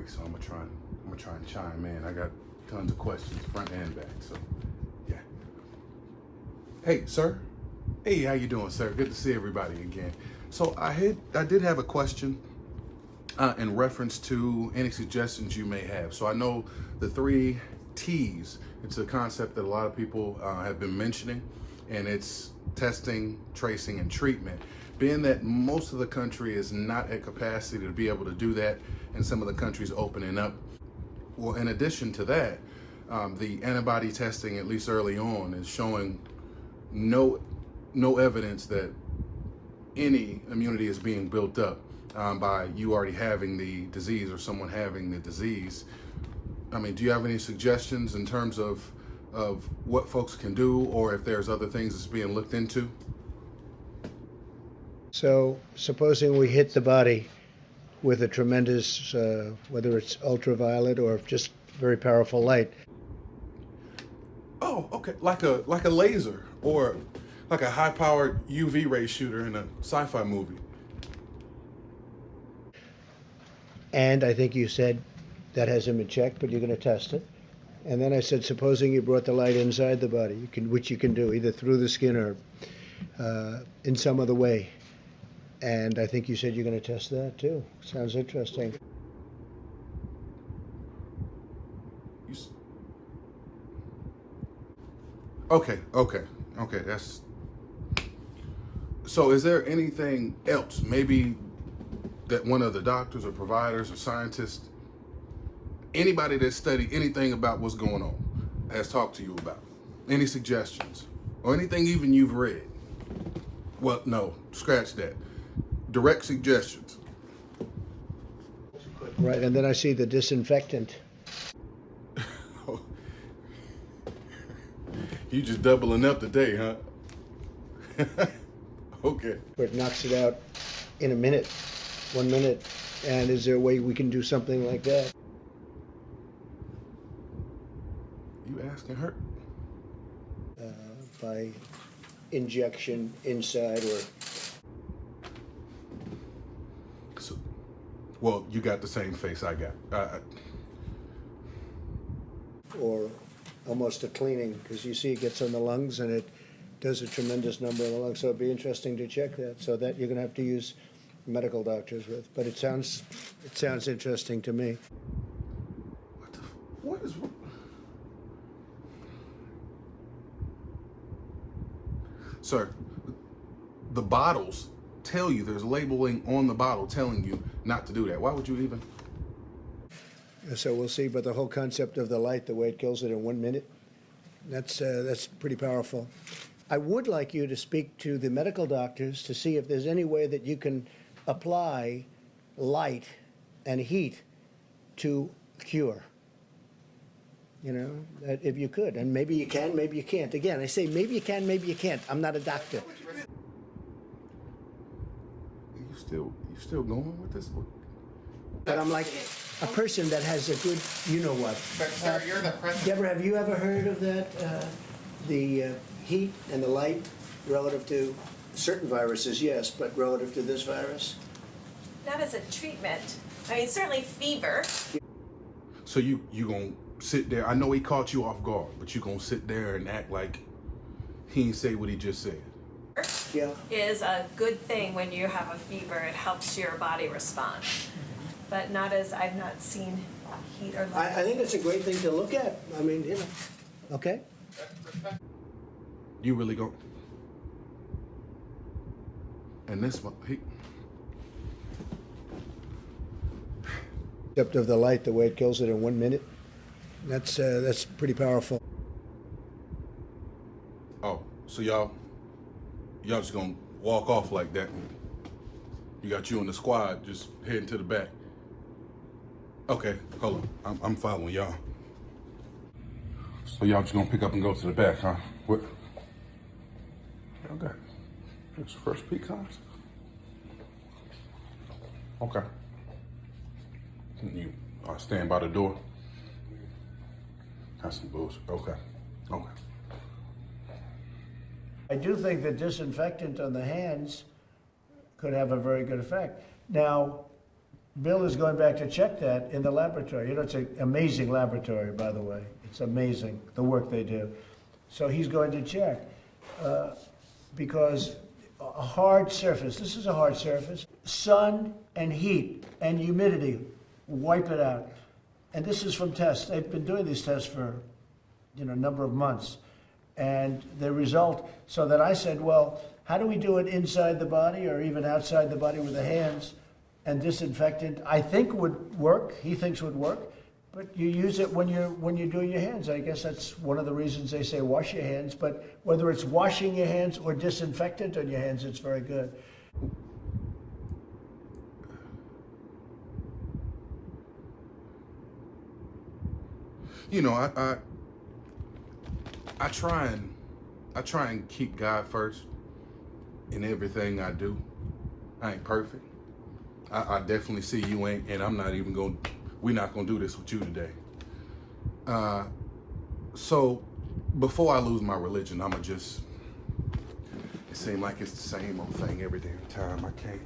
break, so I'm gonna try and chime in. I got tons of questions, front and back. So, yeah. Hey, sir. Hey, how you doing, sir? Good to see everybody again. So I did have a question in reference to any suggestions you may have. So I know the 3 T's. It's a concept that a lot of people have been mentioning, and it's testing, tracing, and treatment. Being that most of the country is not at capacity to be able to do that, and some of the countries opening up. Well, in addition to that, the antibody testing, at least early on, is showing no evidence that any immunity is being built up by you already having the disease or someone having the disease. I mean, do you have any suggestions in terms of what folks can do, or if there's other things that's being looked into? So supposing we hit the body with a tremendous, whether it's ultraviolet or just very powerful light. Oh, okay, like a laser or like a high-powered UV ray shooter in a sci-fi movie. And I think you said that hasn't been checked, but you're going to test it. And then I said, supposing you brought the light inside the body, which you can do either through the skin or in some other way. And I think you said you're going to test that too. Sounds interesting. Okay. That's. So is there anything else, maybe that one of the doctors or providers or scientists, anybody that studied anything about what's going on, has talked to you about? Any suggestions? Or anything even you've read? Well, no, scratch that. Direct suggestions. Right, and then I see the disinfectant. You just doubling up today, huh? Okay. It knocks it out in a minute, 1 minute. And is there a way we can do something like that? You asking her? By injection inside or... So, well, you got the same face I got. Or almost a cleaning, because you see it gets on the lungs and it does a tremendous number of the lungs. So it'd be interesting to check that. So that you're going to have to use medical doctors with. But it sounds interesting to me. What is? Sir, the bottles tell you, there's labeling on the bottle telling you not to do that. Why would you even? So we'll see, but the whole concept of the light, the way it kills it in 1 minute, that's pretty powerful. I would like you to speak to the medical doctors to see if there's any way that you can apply light and heat to cure. You know, that if you could, and maybe you can, maybe you can't. Again, I say maybe you can, maybe you can't. I'm not a doctor. You still going with this? But I'm like a person that has a good, you know what. But sir, you're the president. Deborah, have you ever heard of that? The heat and the light relative to certain viruses, yes, but relative to this virus? Not as a treatment. I mean, certainly fever. So you gonna sit there? I know he caught you off guard, but you gonna sit there and act like he ain't say what he just said? Yeah. Is a good thing when you have a fever. It helps your body respond. But not as I've not seen heat or light. I think it's a great thing to look at. I mean, you know. Okay. You really go? And this one, Except of the light, the way it kills it in 1 minute, that's pretty powerful. Oh, so y'all just gonna walk off like that? You got you and the squad just heading to the back. Okay, hold on. I'm following y'all. So y'all just gonna pick up and go to the back, huh? What? Y'all got this first pecans? Okay. You stand by the door? That's some bullshit. Okay. I do think that disinfectant on the hands could have a very good effect. Now, Bill is going back to check that in the laboratory. You know, it's an amazing laboratory, by the way. It's amazing, the work they do. So he's going to check because a hard surface, this is a hard surface, sun and heat and humidity wipe it out. And this is from tests. They've been doing these tests for, a number of months. And the result, so that I said, well, how do we do it inside the body or even outside the body with the hands? And disinfectant, I think would work. He thinks would work, but you use it when you're doing your hands. I guess that's one of the reasons they say wash your hands. But whether it's washing your hands or disinfectant on your hands, it's very good. I try and keep God first in everything I do. I ain't perfect. I definitely see you ain't, and we're not gonna do this with you today. So before I lose my religion, it seems like it's the same old thing every damn time. I can't.